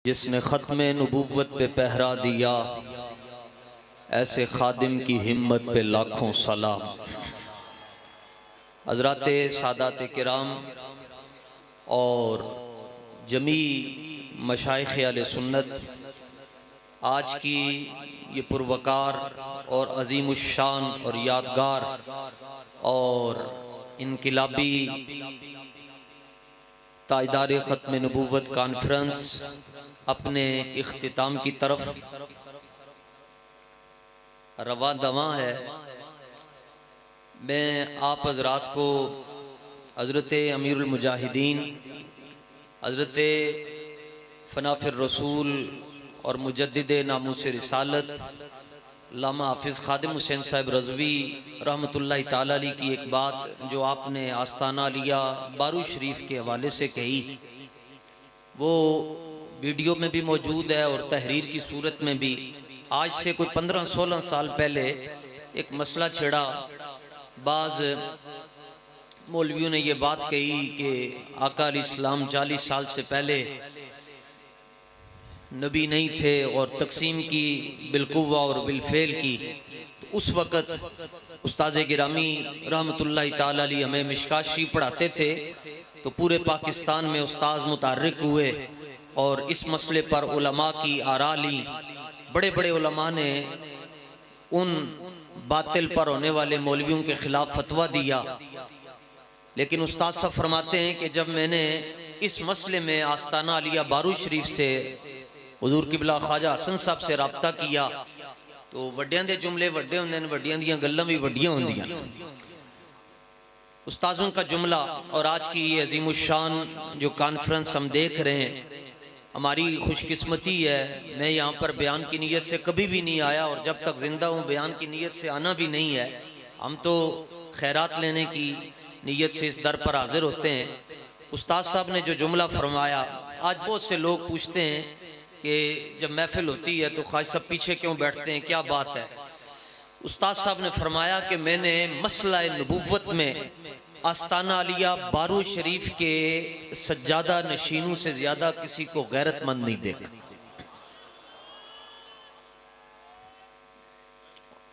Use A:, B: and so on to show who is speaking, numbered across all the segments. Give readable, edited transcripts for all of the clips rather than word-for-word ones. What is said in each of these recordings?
A: जिसने ख़त्म नबूव्वत पे पहरा दिया, ऐसे खादिम की हिम्मत पे लाखों सलाम। हज़रात सादात किराम और जमी मशाइख़ अहले सुन्नत, आज की ये पुरवकार और अज़ीमुश्शान और यादगार और इनकिलाबी ताजदार ख़त्म नबूव्वत कॉन्फ्रेंस अपने इख्तिताम की तरफ रवा दवा है। मैं आप हज़रात को हज़रत अमीरुल मुजाहिदीन, हज़रत फ़नाफ़िर रसूल और मुजद्दिद नामूस रिसालत अल्लामा हाफ़िज़ ख़ादिम हुसैन साहब रज़वी रहमतुल्लाहि ताला अलैह की एक बात जो आपने आस्ताना लिया बारू शरीफ के हवाले से कही, वो वीडियो में भी मौजूद है और तहरीर की सूरत में भी। आज से कोई 15-16 साल पहले एक मसला छेड़ा। बाज़ मौलवियों ने ये बात कही कि आका अलैहिस्सलाम 40 साल से पहले नबी नहीं थे और तकसीम की बिलकुव्वा और बिलफेल की। तो उस वक़्त उस्ताद गिरामी रहमतुल्लाहि ताला अलैह हमें मिशकात शरीफ पढ़ाते थे, तो पूरे पाकिस्तान में उस्ताद मुतार्रिक हुए और इस मसले पर उलमा की आरा ली। बड़े बड़े उलमा ने उन बातिल पर होने वाले मौलवियों के खिलाफ फतवा दिया। लेकिन उस्ताद साहब फरमाते हैं कि जब मैंने इस मसले में आस्ताना अलिया बारू शरीफ से हुजूर किबला ख्वाजा हसन साहब से रब्ता किया, तो वड्डियां दे जुमले वड्डे होंदे ने, वड्डियां दियां गल्लां भी वड्डियां होंदियां। उस्ताजों का जुमला और आज की ये अजीमुशान जो कॉन्फ्रेंस हम देख रहे हैं, हमारी खुशकिस्मती है। मैं यहाँ पर बयान की नीयत से कभी भी नहीं आया और जब तक जिंदा हूँ बयान की नीयत से आना भी नहीं है। हम तो खैरात लेने की नीयत से इस दर पर हाजिर होते हैं। उस्ताद साहब ने जो जुमला फरमाया, आज बहुत से लोग पूछते हैं कि जब महफिल होती है तो ख्वाजा साहब पीछे क्यों बैठते हैं, क्या बात है। उस्ताद साहब ने फरमाया कि मैंने मसला नबूव्वत में आस्ताना अलिया बारू शरीफ के सज्जादा नशीनों से ज्यादा किसी को गैरतमंद नहीं देखा।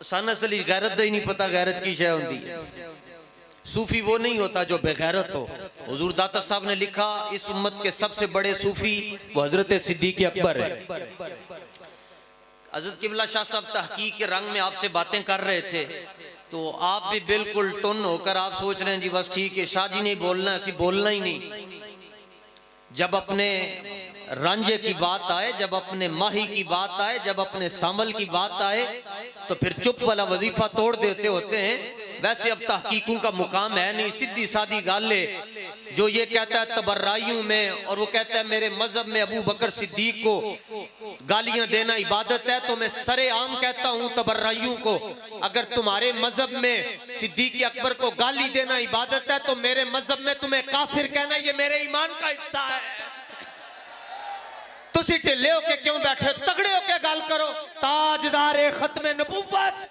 A: सानस अली गैरत ही नहीं पता गैरत की शय होती है। सूफी वो नहीं होता जो बेगैरत हो। हुजूर दाता साहब ने लिखा, इस उम्मत के सबसे बड़े सूफी वो हजरत सिद्दीक अकबर है। हजरत किबला शाह साहब तहकीक के रंग में आपसे बातें कर रहे थे, तो आप भी बिल्कुल टुन होकर आप सोच रहे हैं जी बस ठीक है, शाह जी नहीं बोलना, ऐसी बोलना ही नहीं। जब अपने रांझे की बात आए, जब अपने माही की बात आए, जब अपने सामल की बात आए, तो फिर चुप वाला वजीफा तोड़ देते होते हैं। वैसे अब तहकीकों का मुकाम है नहीं, सीधी सादी गाले जो ये कहता है तबर्राइयों में और वो कहता है मेरे मजहब में अबू बकर सिद्दीक को गालियां देना इबादत है, तो मैं सरे आम कहता हूं तबर्राइयों को, अगर तुम्हारे मजहब में सिद्दीक अकबर को गाली देना इबादत है तो मेरे मजहब में तुम्हें काफिर कहना ये मेरे ईमान का हिस्सा है। तुसी ढिले होके क्यों बैठे, तगड़े होके गल करो। ताजदार खत्म नबूव्वत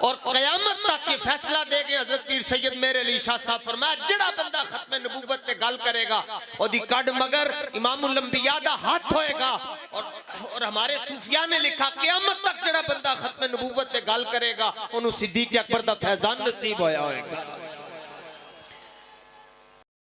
A: और क़यामत तक ये फैसला देंगे हजरत पीर सैयद मेरे अली शाह साहब फरमाया, जिहड़ा बंदा खत्म नबूव्वत ते गल करेगा ओदी कड मगर इमामुल अंबिया दा हाथ होएगा। और हमारे सूफिया ने लिखा, क़यामत तक जिहड़ा बंदा खत्म नबूव्वत ते गल करेगा ओनू सिद्दीक अकबर दा फैजान नसीब होया होएगा।